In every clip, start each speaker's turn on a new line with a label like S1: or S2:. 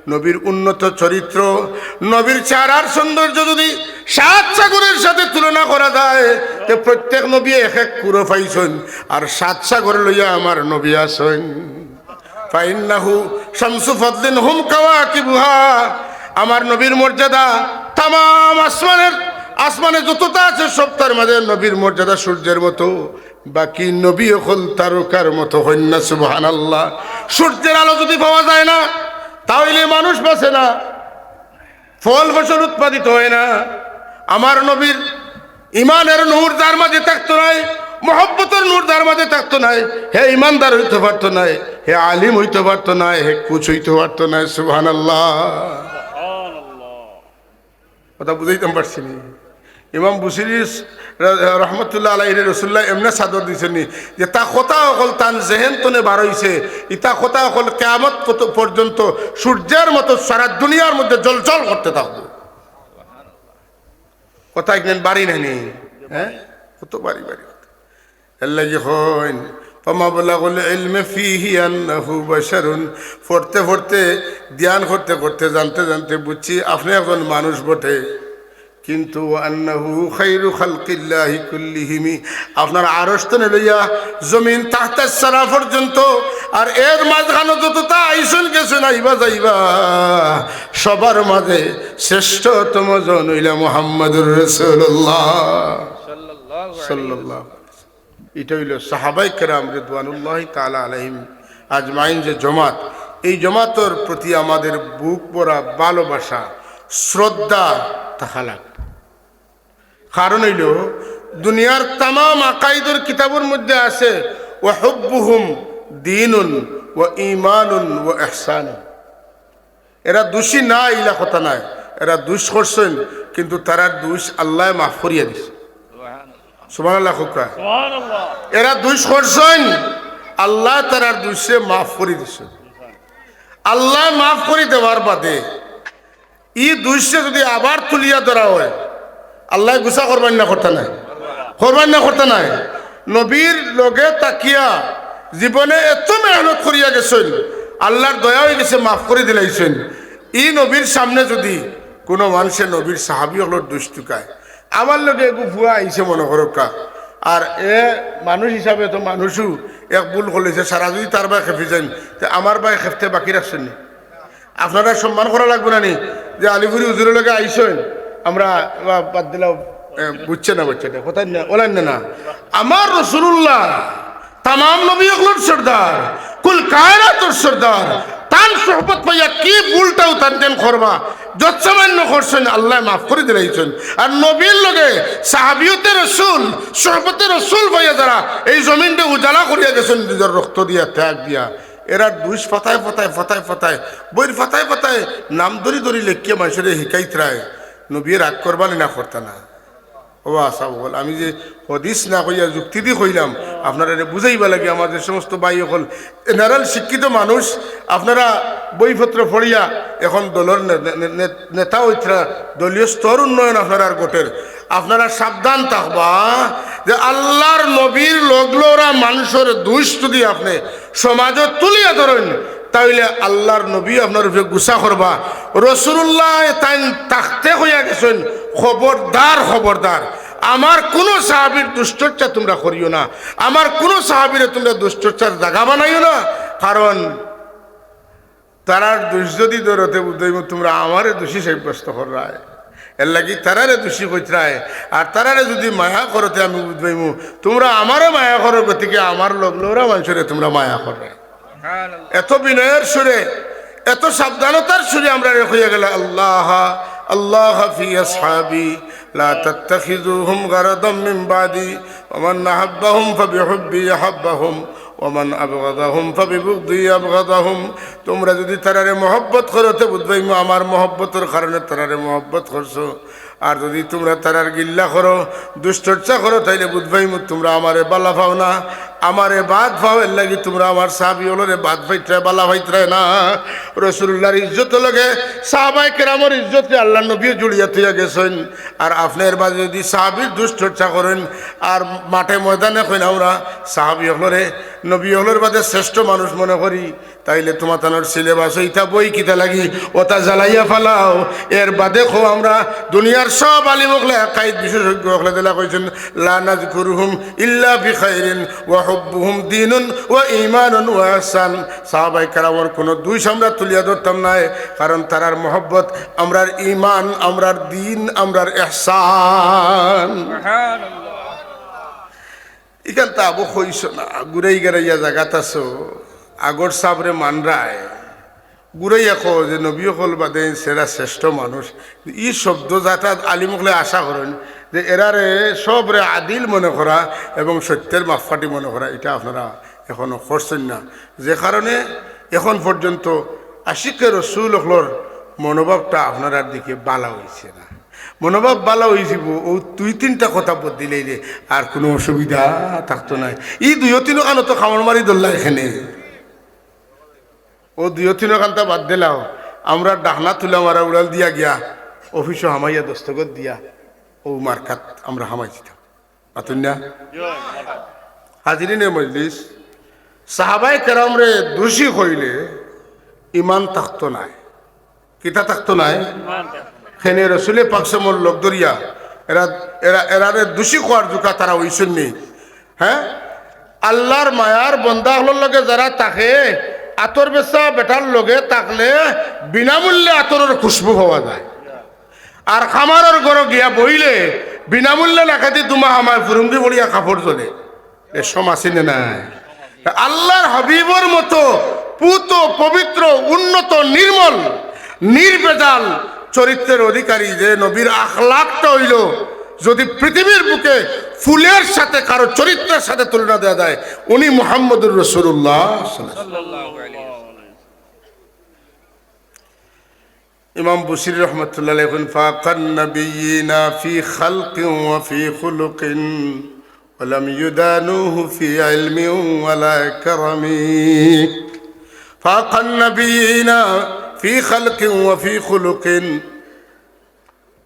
S1: নবীর উন্নত চরিত্র, নবীর চেহারার সৌন্দর্য যদি 7 সাগরের সাথে তুলনা করা যায়, তো প্রত্যেক নবী এক এক কুরো পাইছেন, আর 7 সাগর লইয়া আমার নবী আছেন। ফাইন্নাহু শামসু ফাদলিন হুম কাওয়াকিবুহা, আমার নবীর মর্যাদা তামাম আসমানে যতটা আছে সবটার মাঝে নবীর মর্যাদা সূর্যের মতো, বাকি নবী হল তারকার মতো হইন না। সুবহানাল্লাহ। সূর্যের আলো যদি পাওয়া যায় না তাহলে মানুষ বাঁচে না, ফল ফসল উৎপাদিত হয় না। আমার নবীর ইমানের নূর যার মাঝে থাকতো নাই, মহব্বতের নূর যার মাঝে থাকতো নাই, হে ইমানদার হইতে পারতো নাই, হে আলিম হইতে পারতো নাই, হে কুচ হইতে পারতো নাই। সুবহানাল্লাহ। কথা বুঝাইতে পারছি নি? ইমাম বুসিরি রহমতুল্লাহ আলাইহি রাসূলুল্লাহ এমনে সাদর দিছেন যে তা কথা অকল তান জেহেন তনে বার হইছে, ইতা কথা অকল কিয়ামত পর্যন্ত সূর্যের মতো সারা দুনিয়ার মধ্যে জ্বলজ্বল করতে থাকবে। কথা একদিন বাড়ি নানি, হ্যাঁ কত বাড়ি বাড়ি এর লাগে হইন ফামাবলাগুল ইলমি ফিহি আন্নাহু বাশারুন। পড়তে পড়তে ধ্যান করতে করতে জানতে জানতে বুঝছি আপনি একজন মানুষ বটে, কিন্তু আন্নাহু খায়রু খালকিল্লাহি কুল্লিহিম, আপনার আরস্তনে লইয়া জমিন তাহতাস সারা পর্যন্ত আর এর মাঝখানে যতটা আইসন গেছেন আইবা যাইবা সবার মাঝে শ্রেষ্ঠতম জন হইলা মুহাম্মদুর রাসূলুল্লাহ সাল্লাল্লাহু। এটা হইল সাহাবায়ে কেরাম রিদওয়ানুল্লাহি তাআলা আলাইহিম আজমাইন যে জমাত, এই জমাতের প্রতি আমাদের বুক ভরা ভালোবাসা শ্রদ্ধা থাকা লাগবে। কারণ হইল দুনিয়ার তামাম আকাইদের কিতাবের মধ্যে আছে ওয়া হুব্বুহুম দীনুন ওয়া ঈমানুন ওয়া ইহসানুন। এরা দোষী না ইলা কথা নাই, এরা দোষ করছেন কিন্তু তারা দোষ আল্লাহ মাফ করিয়া দিছে। সুবহানাল্লাহ। সুবহানাল্লাহ। এরা দোষ করছেন, আল্লাহ তারার দোষে মাফ করে দিছে। আল্লাহ মাফ করে দেওয়ার বাদে ই দোষে যদি আবার তুলিয়া ধরা হয়, আল্লাহ গুসা করবেন না করতে নাই, করবেন না করতে নাই। নবীর লগে তাকিয়া জীবনে এত মেহনত করিয়া গেছেন, আল্লাহর দয়া হয়ে গেছে, মাফ করে দিলাইছেন। ই নবীর সামনে যদি কোনো মানুষের নবীর সাহাবি হলোর দোষ টুকায়, আমার লগে একটু ভুয়া আইসে মনে করকা, আর এ মানুষ হিসাবে তো মানুষও এক ভুল করেছে, সারা যদি তার বাই খেপে যান তো আমার বাই খেপতে বাকি রাখছেন নি? আপনারা সম্মান করা লাগবে না নি যে আলিপুরি হুজুরের লগে আইসেন আমরা বাদ দিলাম, বুঝছে না বুঝছে না কোথায় না ওলান না। আমার রাসূলুল্লাহ তামাম নবী ওগুলোর সর্দার, কুল কায়নাতুর সর্দার, তান সোহবত পাইয়া কি ভুলটাও তান দেন করবা যৎসামান্য করছেন আল্লাহ মাফ করে দিলাইছেন। আর নবীর লগে সাহাবিয়তে রসুল সোহবতে রসুল পাইয়া যারা এই জমিনটা উজালা করিয়া গেছেন নিজের রক্ত দিয়া ত্যাগ দিয়া, এরা দুষ ফাতায় ফাতায় ফাতায় ফাতায় বইয়ের ফাতায় ফাতায় নাম ধরি ধরি লেখিয়া মানুষের শিকাইত রায় নবী রাগ করবানি না করতে না। ও আশা বল আমি যে হদিস না কইয়া যুক্তি দিয়ে কইলাম আপনারা বুঝাইবা লাগে। আমাদের সমস্ত ভাই হল জেনারেল শিক্ষিত মানুষ, আপনারা বইপত্র পড়িয়া এখন দলের নেতা হইতরা, দলীয় স্তর উন্নয়ন আপনারা গোটের, আপনারা সাবধান থাকবা যে আল্লাহর নবীর লগলোরা মানুষের দুষ যদি আপনি সমাজে তুলিয়া ধরেন তাইলে আল্লাহর নবী আপনার উপরে গুসা করবা। রাসূলুল্লাহ তাই তাকতে হইয়া গেছেন, খবরদার খবরদার আমার কোনো সাহাবীর দুশ্চর্চা তোমরা করিও না, আমার কোনো সাহাবীরে তোমরা দুশ্চর্চার জায়গা বানাইও না। কারণ তারার দোষ যদি দৌড়তে বুঝাইব তোমরা আমারে দোষী সাব্যস্ত করায়, এর লাগি তারারে দোষী কইতরায়। আর তারারে যদি মায়া করতে আমি বুঝবাইব তোমরা আমারও মায়া করো, গতিকে আমার লগলোরা মানুষরে তোমরা মায়া করে। এত বিনয়ের সুরে এত সাবধানতার সুরে আমরা হইয়া গেল আল্লাহ আল্লাহ ফি আসহাবি লা তাত্তাখিযুহুম গারাদাম মিন বাদি ওয়া মান আহাব্বাহুম ফাবিহুব্বি আহাব্বাহুম ওয়া মান আবগাদাহুম ফাবিবুগদি আবগাদাহুম। তোমরা যদি তারারে মহব্বত করতে বুঝবাই আমার মহব্বতের কারণে তারারে মহব্বত করছো, আর যদি তোমরা তারার গিল্লা করো দুশ্চর্চা করো তাইলে বুধবাই তোমরা আমারে বালা পাও না, আমারে বাদ পাও, এর লাগি তোমরা আমার সাহাবি হলরে বাদ ভাইত্রায় বালা ভাইত্রায় না। রসুল্লাহর ইজ্জত লগে সাহাবায়ে কেরামের ইজ্জতে আল্লাহ নবীও জুড়িয়া থইয়া গেছেন। আর আপনার বাদে যদি সাহাবির দুশ্চর্চা করেন আর মাঠে ময়দানে কইন আমরা সাহাবি হলরে নবী হলর বাদে শ্রেষ্ঠ মানুষ মনে করি, তাইলে তোমার তানোর সিলেবাস ইটা বই কিতা লাগি ওটা জ্বালাইয়া ফেলাও। এর বাদে খো আমরা দুনিয়ার সব আলিম হকলে কাইদ বিশেষজ্ঞ হকলে দিলা কইছেন লা নাযকুরুহুম ইল্লা বিখাইরিন ওয়া হুব্বুহুম দীনুন ওয়া ঈমানুন ওয়া ইহসান। সাহাবায়ে কেরামের কোনো দুই আমরা তুলিয়া ধরতাম না, কারণ তারার মহব্বত আমরার ঈমান, আমরার দ্বীন, আমরার ইহসান। সুবহানাল্লাহ। ইখান তা আবু কইছ না গুরাই গেরাইয়া জাগাত আছো আগর সাবরে মানরায় গুরাইয়া কো যে নবী হল বাদে সেরা শ্রেষ্ঠ মানুষ। ই শব্দ যাতা আলিমুখলে আশা করেন যে এরারে সবরে আদিল মনে করা এবং সত্যের মাফাটি মনে করা, এটা আপনারা এখনো করছেন না। যে কারণে এখন পর্যন্ত আশিকে রসুল হলর মনোভাবটা আপনার দিকে বালা হয়েছে না। মনোভাব বালা হয়ে যাব ও দুই তিনটা কথা বদলিলে রে আর কোনো অসুবিধা থাকতো না। ই দুইও তিনও কানো তো খামর মারি ধরলা এখানে, ও দুইও তিনও কানটা বাদ দিলাও আমরা ডাকনা তুলা মারা উড়াল দিয়া গিয়া অফিসও হামাইয়া দস্তখত দিয়া ও মার্কাত আমরা হামাইছিলাম পাতুন না। হাজিরিনে মজলিস, সাহাবায়ে কেরামরে দোষী হইলে ইমান থাকতো নাই, কিতা থাকতো নাই। হেনে রসুলে পাকসমর লোক দরিয়া এরা এরা এরারে দোষী হওয়ার জোকা তারা হইছেন নি। হ্যাঁ, আল্লাহর মায়ার বন্দা হলোর লগে যারা তাকে আতর বেচা বেটার লগে থাকলে বিনামূল্যে আতরের খুশবু পাওয়া যায়। আর খামারের ঘর গিয়া বইলে বিনামূল্যে লাখাতি দুমা আমার ফুরুঙ্গি বড়িয়া কাপড় চলে, এ সমাসি নাই। আল্লাহর হাবিবর মতো পুত পবিত্র উন্নত নির্মল নির্বেজাল চরিত্রের অধিকারী যে নবীর আখলাকটা হইল যদি পৃথিবীর বুকে ফুলের সাথে কারো চরিত্রের সাথে তুলনা দেওয়া যায়, উনি মুহাম্মদুর রাসূলুল্লাহ সাল্লাল্লাহু আলাইহি ওয়াসাল্লাম। ইমাম বুসিরি রাহমাতুল্লাহ আলাইহি বলেন ফাকান নাবিয়িনা ফি খালকিন ওয়া ফি খুলুকিন ওয়া লাম ইউদানুহু ফি ইলমিন ওয়া লা কারামি। ফাকান নাবিয়িনা ফি খালকিন ওয়া ফি খুলুকিন,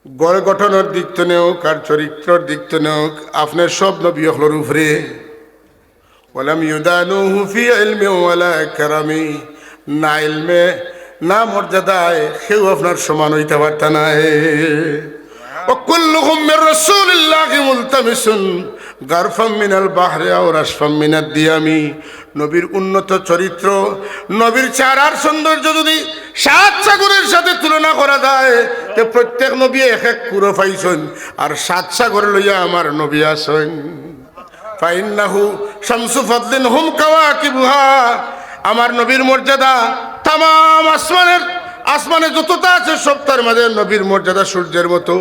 S1: গড় গঠনের দিক তো নেওক আর চরিত্রের দিক তো নেওক আপনার সব নবী হলোর উপরে। ওয়ালাম ইউদানুহু ফি ইলমি ওয়ালা কারামি, না ইলমে না মর্যাদায় কেউ আপনার সমান হইতে পারত না। ওয়া কুল্লুহুম মির রাসূলিল্লাহি মুলতামিসুন গারফাম মিনাল বাহরি আও রাশফাম মিনাদ দিয়ামি। নবীর উন্নত চরিত্র, নবীর চেহারার সৌন্দর্য যদি 7 সাগরের সাথে তুলনা করা যায় তো প্রত্যেক নবী এক এক কুরো পাইছেন, আর 7 সাগর লইয়া আমার নবী আছেন। ফাইন্নাহু শামসু ফাদলিন হুম কাওয়াকিবুহা, আমার নবীর মর্যাদা তামাম আসমানে যতটা আছে সব তার মাঝে নবীর মর্যাদা সূর্যের মতো,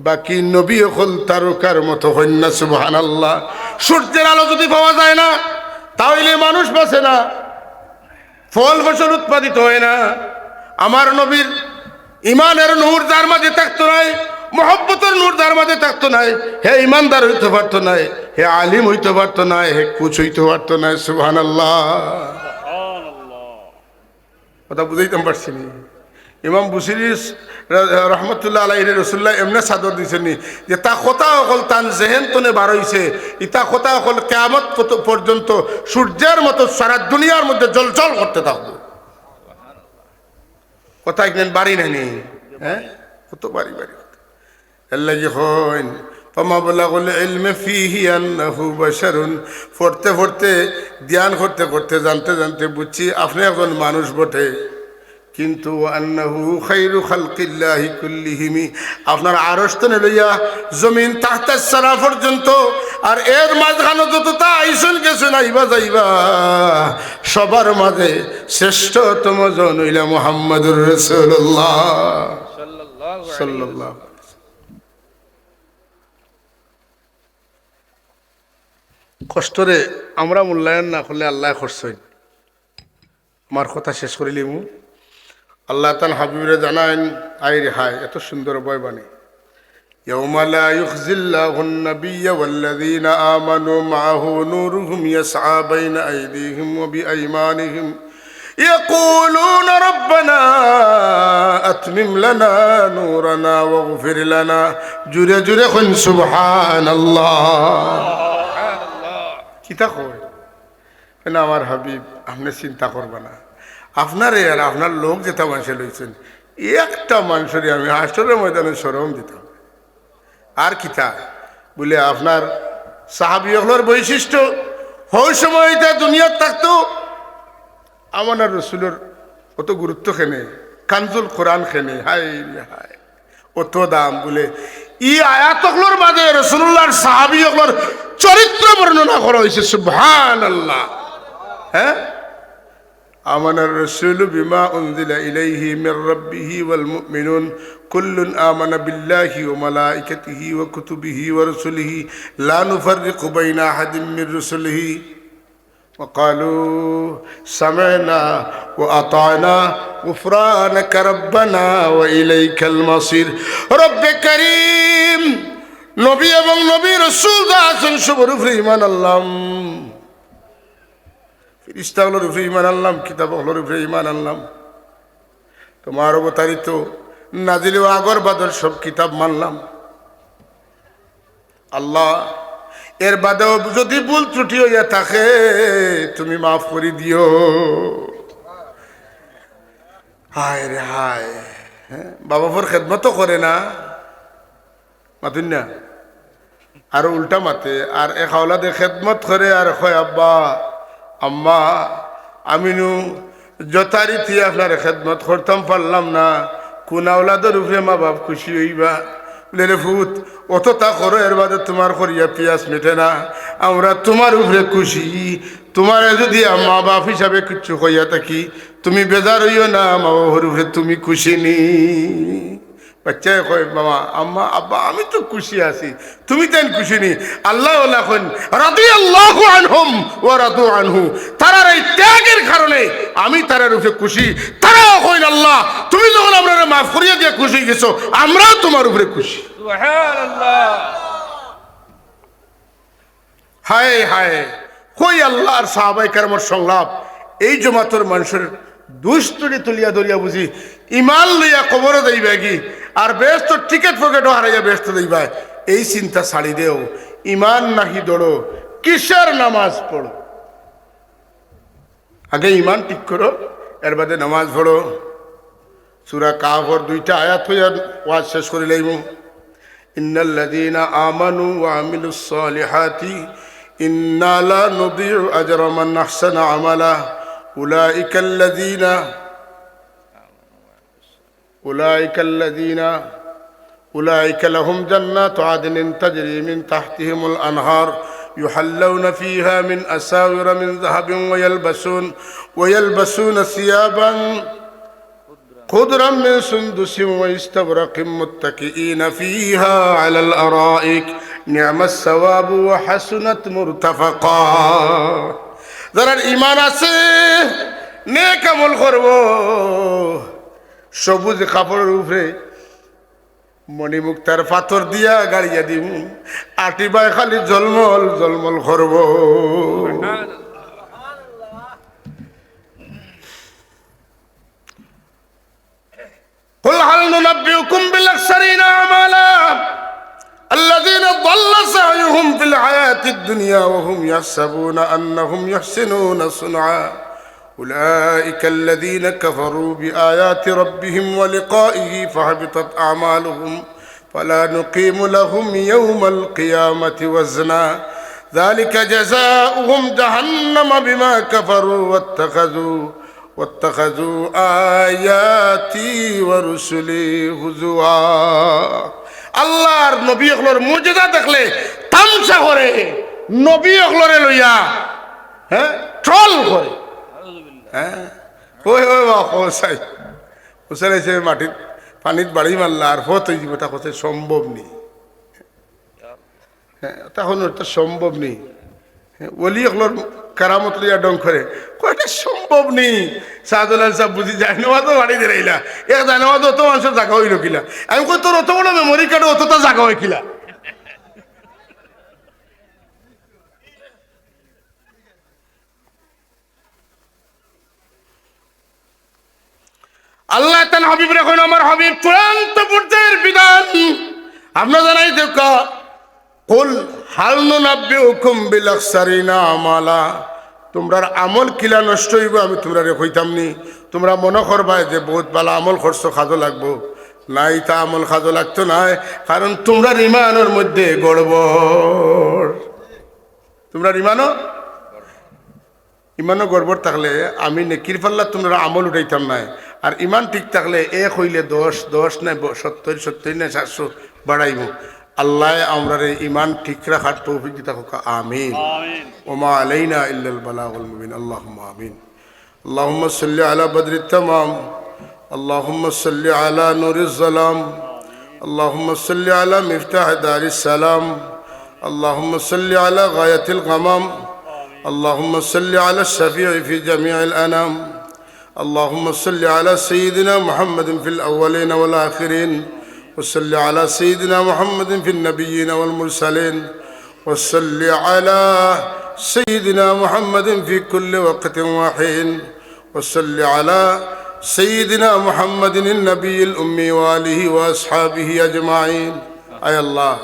S1: বাকি নবী হল তারকার মতো হন না। সুবহানাল্লাহ। সূর্যের আলো যদি পাওয়া যায় না তাহলে মানুষ বাঁচে না, ফল ফসল উৎপাদিত হয় না। আমার নবীর ইমানের নূর যার মাঝে থাকতো নাই, মহব্বতের নূর যার মাঝে থাকতো নাই, হে ইমানদার হইতে পারতো নাই, হে আলিম হইতে পারতো নাই, হে কুচ হইতে পারতো নাই। সুবহানাল্লাহ। কথা বুঝাইতে পারছি নি। ইমাম বুসিরি রহমতুল্লাহ আলাইহি রাসূলুল্লাহ এমনে চাদর দিছেন যে তা কথা অকল তান জেহেন তনে বার হইছে, ইতা কথা অকল কিয়ামত পর্যন্ত সূর্যের মতো সারা দুনিয়ার মধ্যে জলজল করতে থাকবো। কথা একদিন বাড়ি নেই, হ্যাঁ কত বাড়ি বাড়ি এর লাগি হইন ফামা বালাগুল ইলমি ফিহি আন্নাহু বাশারুন। পড়তে পড়তে ধ্যান করতে করতে জানতে জানতে বুঝছি আপনি একজন মানুষ বটে, কিন্তু আন্নাহু খায়রু খালকিল্লাহি কুল্লিহিম, আপনার আরস্তনে লইয়া জমিন তাহতাস সারা পর্যন্ত আর এর মাঝখানে যতটা আইসন গেছেন আইবা যাইবা সবার মাঝে শ্রেষ্ঠতম জন হইলা মুহাম্মদুর রাসূলুল্লাহ সাল্লাল্লাহু। কষ্টরে আমরা মূল্যায়ন না করলে আল্লাহ করছেন। আমার কথা শেষ করিলিম। আল্লাহ তাআলা হাবিবরে জানায়েন আই রে হায় এত সুন্দর বয়বাণী, يوم لا يخزي الله النبي والذين آمنوا معه نورهم يسعى بين أيديهم وبأيمانهم يقولون ربنا أتمم لنا نورنا واغفر لنا جري جري خن سبحان الله কিতা কয় না আমার হাবিব আপনি চিন্তা করবা না আপনারে আর আপনার লোক যেটা মানুষে লইছেন একটা মানুষেরই আমি হাসরের ময়দানে শরম দিতাম আর কিতা বলে আপনার সাহাবিয়গুলোর বৈশিষ্ট্য ওই সময় এটা দুনিয়াত থাকতো আমার রসুলের অত গুরুত্ব খেনে কানজুল কোরআন খেনে হাই হাই অত দাম বলে ই আয়াতগুলোর মাঝে রসুল্লাহর সাহাবিয়গুলোর চরিত্র বর্ণনা করা হয়েছে সুবহানাল্লাহ। হ্যাঁ آمن الرسول بما أنزل إليه من ربه والمؤمنون كل آمن بالله وملائكته وكتبه ورسله لا نفرق بين أحد من رسله وقالوا سمعنا وأطعنا غفرانك ربنا وإليك المصير رب كريم نبي এবং নবী রাসূল দাসন সবর ফরিমান আল্লাহ ফেরেশতাগুলোর উপরে ঈমান আনলাম কিতাবগুলোর উপরে ঈমান আনলাম তোমার অবতারিত নাজিল ও আগর বাদর সব কিতাব মানলাম আল্লাহ এর বাদেও যদি ভুল ত্রুটি হইয়া থাকে তুমি মাফ করে দিও হায় রে হায় বাবা ফোর খেদমতও করে না মাতুন না আর উল্টা মাতে আর এক আওলাদে খেদমত করে আর কয় আব্বা আম্মা আমিনু যথারীতি আপনার খেদমত করতাম পারলাম না কোন আওলাদের উপরে মা বাপ খুশি হইবা বলে রে ফুত অত তা করো এর বাদে তোমার করিয়া পিয়াস মেটে না আমরা তোমার উপরে খুশি তোমার যদি মা বাপ হিসাবে কিচ্ছু কইয়া থাকি তুমি বেজার হইও না মা বাবার উপরে তুমি খুশি নি বাচ্চায় কয় বাবা আম্মা আব্বা আমি তো খুশি আছি তুমি তেন খুশি নি আল্লাহ এখন রাদিয়াল্লাহু আনহুম ওয়া রাদু আনহু তারার এই ত্যাগের কারণে আমি তারার উপরে খুশি তারাও কইন আল্লাহ তুমি যখন আমারে মাফ করিয়া দিয়ে খুশি গেছো আমরাও তোমার উপরে খুশি সুবহানাল্লাহ হায় হায় কই আল্লাহর সাহাবায়ে কেরামের সংলাপ এই জমাতের মানুষের দুষ্টুরি তুলিয়া ধরিয়া বুঝি ইমান লইয়া কবরও দেইবা কি আর ব্যস্ত টিকেট পকেটও হারাইয়া ব্যস্ত দেইবা এই চিন্তা ছাড়ি দেও ইমান নাহি দৌড়ো কিসের নামাজ পড়ো আগে ইমান ঠিক করো এর বাদে নামাজ পড়ো সূরা কাহফের দুইটা আয়াত হইয়া ওয়াজ শেষ করে লইব ইন্নাল্লাযীনা আমানু ওয়া আমিলুস সালিহাতি ইন্না লা নুদিউ আজরা মান আহসানা আমালা أولئك لهم جنات عدن تجري من تحتهم الأنهار يحلون فيها من أساور من ذهب ويلبسون ثيابا خضرا من سندس واستبرق متكئين فيها على الأرائك نعم الثواب وحسنت مرتفقا যারা ঈমান আছে নেক আমল করব সবুজ কাপড়ের উপরে মণিমুক্তার পাথর দিয়া গাড়িয়া দিম আটিবায় খালি জলমল জলমল করব قل هل ننبئكم بالأخسرين أعمالا الذين ضل سعيهم في الحياة الدنيا وهم يحسبون أنهم يحسنون صنعا أولئك الذين كفروا بآيات ربهم ولقائه فحبطت أعمالهم فلا نقيم لهم يوم القيامة وزنا ذلك جزاؤهم جهنم بما كفروا واتخذوا آياتي ورسلي هزوا আল্লাহর নবী হলর মুজিজা দেখলে তামসা করে নবী হলরে লইয়া হ্যাঁ ট্রল করে হ্যাঁ ওই ওই হোসাই হোসাই সে মাটির পানিত বাড়ি মারলা আর হত হয়ে যাবে তা সম্ভব নেই হ্যাঁ তখন ওটা সম্ভব নেই ওলি এগুলোর কারামত লইয়া ডং করে কয়টা সম্ভব নেই। শাহজালাল সাহেব বুঝি যায় নেওয়াজও বাড়ি দিলাইলা এক যায় নেওয়াজ অত মানুষের জায়গা হইল কিলা। আমি কই তোর অত বড় মেমোরি কার্ডে অতটা জায়গা হয় কিলা। আল্লাহ তান হাবিব রেখন আমার হাবিব চূড়ান্ত পর্যায়ের বিধান আপনার জানাই দেখা কুল হাল নুনাব্বিউকুম বিল আখসারিনা আমালা। তোমরার আমল কিলা নষ্ট হইব আমি তোমরা কইতাম নি। তোমরা মনে করবা যে বহুত ভালো আমল করছো খাজো লাগবো, নাই তা আমল খাজো লাগতো নাই, কারণ তোমরার ইমানের মধ্যে গড়বড়। তোমরার ইমানও গড়বড় থাকলে আমি নেকির পাল্লা তোমরা আমল উঠাইতাম নাই। আর ইমান ঠিক থাকলে এক হইলে 10 নাই 70 নাই 700 বাড়াইব। আল্লাহ আমরা ইমান ঠিক রাখার তৌফিক দিতা হোক, আমিন। ওমা আলাইনা ইল্লাল বালাগুল মুবিন। আল্লাহুম্মা আমিন। আল্লাহুম্মা সাল্লি আলা বদরিত তামাম, আল্লাহুম্মা সাল্লি আলা নূরিজ জালাম, আল্লাহুম্মা সাল্লি আলা মিফতাহ দারিস সালাম, আল্লাহুম্মা সাল্লি আলা গায়াতিল গামাম, আল্লাহুম্মা সাল্লি আলা শাফিঈ ফি জামিইল আনাম, আল্লাহুম্মা সাল্লি আলা সাইয়্যিদিনা মুহাম্মাদিন ফিল আউওয়ালিন ওয়াল আখিরিন, وصل على سيدنا محمد في النبيين والمرسلين، وصل على سيدنا محمد في كل وقت وحين، وصل على سيدنا محمد النبي الأمي وآله وأصحابه أجمعين. أي الله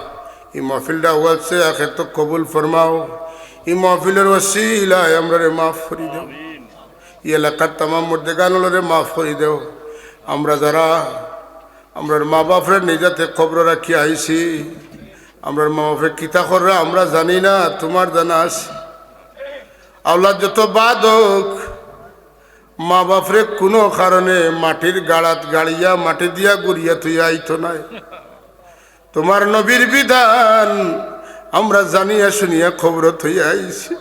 S1: এই মাহফিলটা আওয়াজ সে আখির তক কবুল ফরমাও। এই মাহফিলের ওসিলা আমরারে মাফ করে দাও। এই এলাকার तमाम মুর্দেগানরে মাফ করে দাও। আমরা যারা আমরার মা বাপরে নিজাতে খবর রাখি আইছি, আমরার মা বাপরে কিতা কররা আমরা জানি না, তোমার জানা আছে। আওলাদ যত বাদ হোক, মা বাপরে কোনো কারণে মাটির গাড়াত গাড়িয়া মাটি দিয়া গুড়িয়া তুই আইতো নাই। তোমার নবীর বিধান আমরা জানিয়া শুনিয়া খবর তুই আইছি।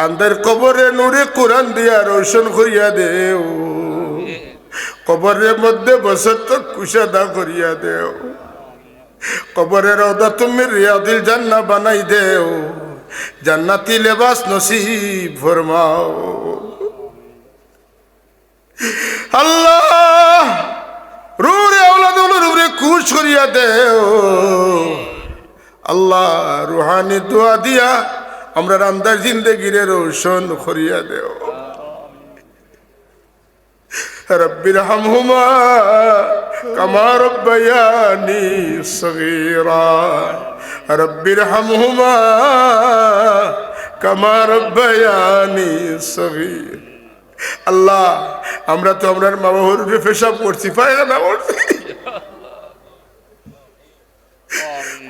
S1: আন্দার কবরে নূরে কোরআন দিয়া রোশন করিয়া দেও, কবরের মধ্যে বসত তো কুশাদা করিয়া দেও, কবরের রওদা তুমি রিয়াদিল জান্নাহ বানাই দেও, জান্নাতি লেবাস নসিব ফরমাও। আল্লাহ রুরে আওলাদ রুরে খুশ করিয়া দেও। আল্লাহ রুহানি দোয়া দিয়া আমরা আন্দার জিন্দেগিরে রোশন করিয়া দেও। রব্বিরহামহুমা কামা রব্বায়ানি সগীরা, রব্বিরহামহুমা কামা রব্বায়ানি সগীর। আল্লাহ আমরা তো আমরার মা বাবার উপরে পেশাব করছি, পায়খানা করছি,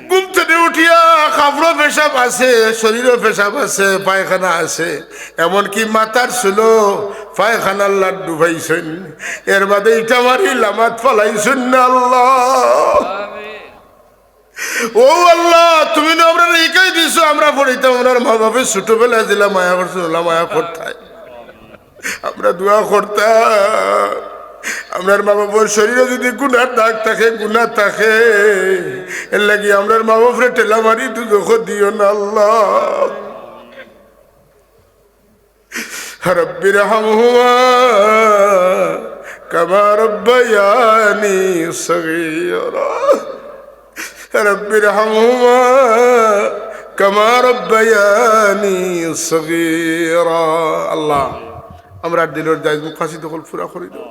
S1: ঘুম থেকে উঠিয়া কাপড়ও পেশাব আছে, শরীরও পেশাব আছে, পায়খানা আছে, এমনকি মাথার ছিল পায়খানার লাড্ডু ভাইছেন, এর বাদে ইটা মারি লামাত ফালাইছেন না। আল্লাহ ও আল্লাহ তুমি না আমরা রেখাই দিছো, আমরা পড়িতাম আমরা মা বাপের ছোটবেলায় দিলাম মায়া করছো, মায়া করতায় আমরা দোয়া করতাম। আমরার মা বাবার শরীরে যদি গুনার দাগ থাকে, গুনা থাকে, এর লাগি আমরার মা বাপরে টেলা মারি দুঃখ দিও না। আল্লাহ রব্বিরহামহুমা কামা রব্বায়ানি সগীরা, রব্বিরহামহুমা কামা রব্বায়ানি সগীরা। আল্লাহ আমরা দিলের জায়জ মুখাসিদ হল পুরা করে দেও।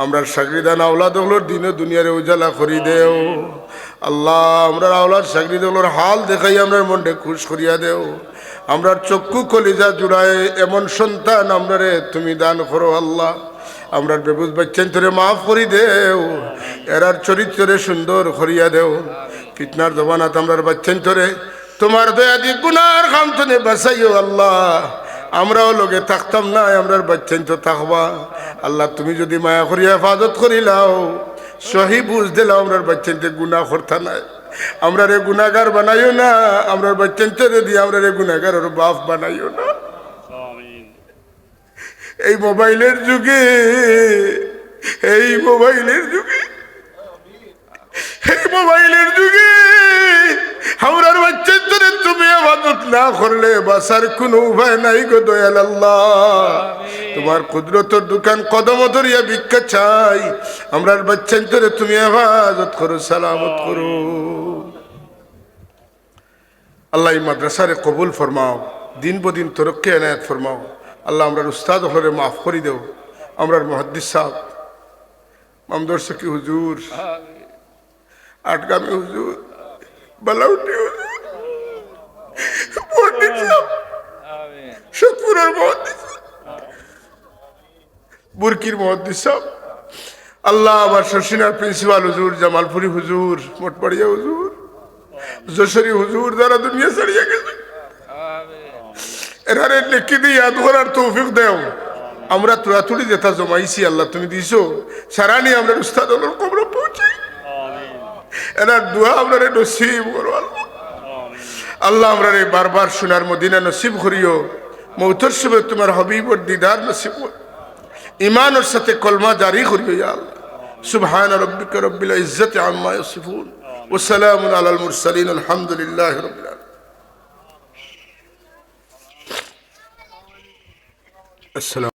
S1: আমরা সাগরিদান আওলাদ হলোর দিনে দুনিয়ারে উজালা করি দেও। আল্লাহ আমরা আওলাদ সাগরিদ হলোর হাল দেখাই আমরা মনটা খুশ করিয়া দেও। আমরা চক্ষু কলিজা জুড়ায় এমন সন্তান আমরারে তুমি দান করো। আল্লাহ আমরা বেবুজ বাচ্চান তোরে মাফ করি দেও, এরার চরিত্রে সুন্দর করিয়া দেও। ফিতনার জবানাত আমরার বাচ্চান তোরে তোমার দয়া দি গুনার খামতনে বাঁচাইও। আল্লাহ আমরাও লোকে থাকতাম না, আমরার বাচ্চান তো থাকবা। আল্লাহ তুমি যদি মায়া করিয়া হেফাজত করিলাও, সহি বুঝ দিলাও, আমরার বাচ্চানতে গুনাহ করতা নাই, আমরা রে গুনাহগার বানাইও না, আমরার বাচ্চানতে দিয়ে আমরা রে গুনাহগারের বাপ বানাইও না। এই মোবাইলের যুগে, এই মোবাইলের যুগে, এই মোবাইলের যুগে আমরার বাচ্চানতে তুমি ইবাদত না করলে বাসার কোনো উপায় নাই গো দয়াল আল্লাহ। তোমার কুদরতের দোকান কদম ধরিয়া ভিক্ষা চাই। আমরার বাচ্চান তোরে তুমি হেফাজত করো, সালামত করো। আল্লাহ এই মাদ্রাসারে কবুল ফরমাও, দিন বদিন তরক্কি এনায়াত ফরমাও। আল্লাহ আমরার উস্তাদ হলে মাফ করি দেও। আমরার মুহাদ্দিস সাহেব, মামদর সকি হুজুর, আটগামী হুজুর, বালাউটি হুজুর, মুহাদ্দিস সাহেব, সতপুরের মুহাদ্দিস, বুরকির মুহাদ্দিস সাহেব, আল্লাহ আবার শর্ষিনার প্রিন্সিপাল হুজুর, জামালপুরি হুজুর, মোটবাড়িয়া হুজুর, যশোরী হুজুর, যারা দুনিয়া ছাড়িয়ে গেছে, এরারে নেকি দিয়ে ইয়াদ করার তৌফিক দেও। আমরা তুড়াতুড়ি যেটা জমাইছি আল্লাহ তুমি দিছো, সারানি আমরা উস্তাদ হলোর কবর পৌঁছাই। এনার দোয়া আমরা নসিব করো আল্লাহ। আমরা বারবার সোনার মদিনা নসিব করিও। মৌতর সময় তোমার হবিবর দিদার নসিব, ইমানের সাথে কলমা জারি করিও ইয়া আল্লাহ। সুবহান রাব্বিকা রব্বিল ইজ্জাতি আম্মা ইয়াসিফুন ওয়া সালামুন আলাল মুরসালিন আলহামদুলিল্লাহি রাব্বিল আলামিন। আসসালাম।